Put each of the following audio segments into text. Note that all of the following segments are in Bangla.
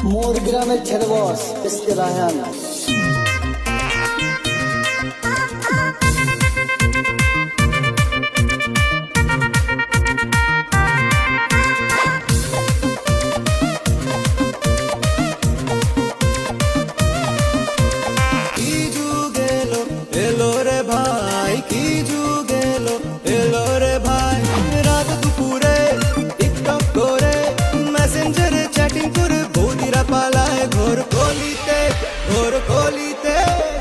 মোর গ্রামের ছেলে বস এসকে রায়হান। কি যুগ এলো এলো রে ভাই, কি যুগ এলো এলো রে ভাই। রাত দুপুরে টিকটক করে মেসেঞ্জারে চ্যাটিং করে বৌদিরা পালায় ঘোর কলিতে, ঘোর কলিতে,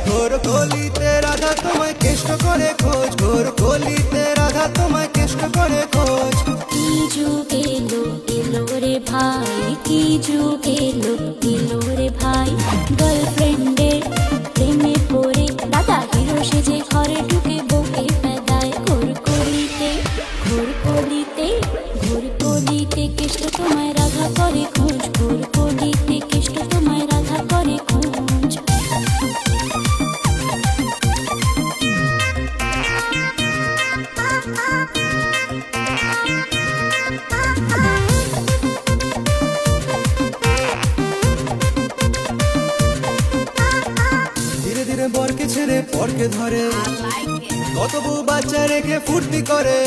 ঘোর কলিতে। রাধা তোমায় কেষ্ট করে খোঁজ, ঘোর কলিতে রাধা তোমায় কেষ্ট করে খোঁজ। কি যুগ এলো এলো রে ভাই, কি যুগ এলো এলো রে ভাই। গার্লফ্রেন্ডের প্রেমে পড়ে দাদা হিরো সেজে ঘরে ঢুকে বউকে পেদায় ঘোর কলিতে, ঘোর কলিতে, ঘোর কলিতে। কেষ্ট তোমায় রাধা করে খোঁজ, ঘোর কলিতে কেষ্ট তোমায় রাধা করে খোঁজ। ধীরে ধীরে বরকে ছেড়ে পরকে ধরে, কত বউ বাচ্চা রেখে ফুর্তি করে।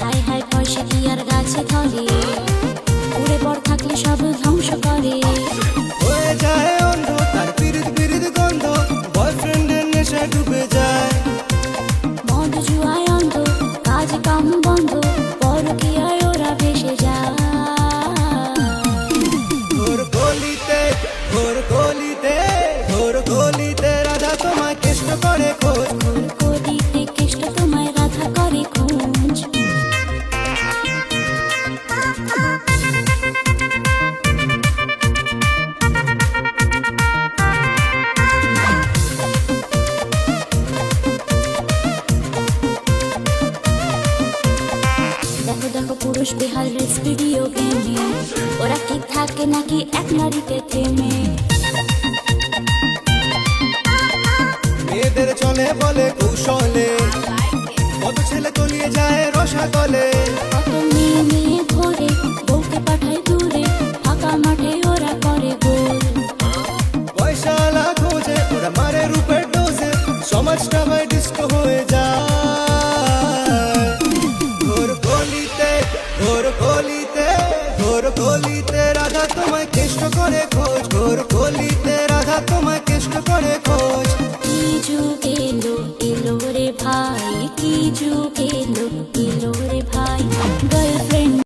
হাই হাই পয়সা কি আর গাছে ধরে, উড়ে পর থাকলে সব ধ্বংস করে। হয়ে যায় অন্ধ তার পিরিত পিরিত গন্ধ, বয়ফ্রেন্ডের নেশায় ডুবে যায়। মদ জুয়ায় অন্ধ, কাজ কাম বন্ধ, পরকীয়ায় ওরা ভেসে যায়। ঘোর কলিতে, ঘোর কলিতে, ঘোর কলিতে রাধা তোমায় কেষ্ট করে খোঁজ। ঘোর কলিতে কেষ্ট তোমায় রাধা করে খোঁজ। দেখো দেখো পুরুষ বিহার রিলস ভিডিও গেমে, ওরা কি থাকে নাকি এক নারীতে থেমে। মেয়েদের চলে বলে কৌশলে, কত ছেলে তলিয়ে যায় রসাতলে। কত মেয়ে মেয়ে ঘোরে, বউকে পাঠায় দূরে, ফাঁকা মাঠে ওরা করে গোল। পয়সালা খোঁজে ওরা মারে রূপের ডোজে, সমাজটা হয় ডিস্কো হয়ে যায়। ঘোর কলিতে, ঘোর কলিতে, ঘোর কলিতে রাধা তোমায় কেষ্ট করে খোঁজ। ঘোর কলিতে রাধা তোমায় কেষ্ট করে খোঁজ। কি যুগ এলো এলো রে ভাই, কি যুগ এলো এলো রে ভাই। গার্লফ্রেন্ড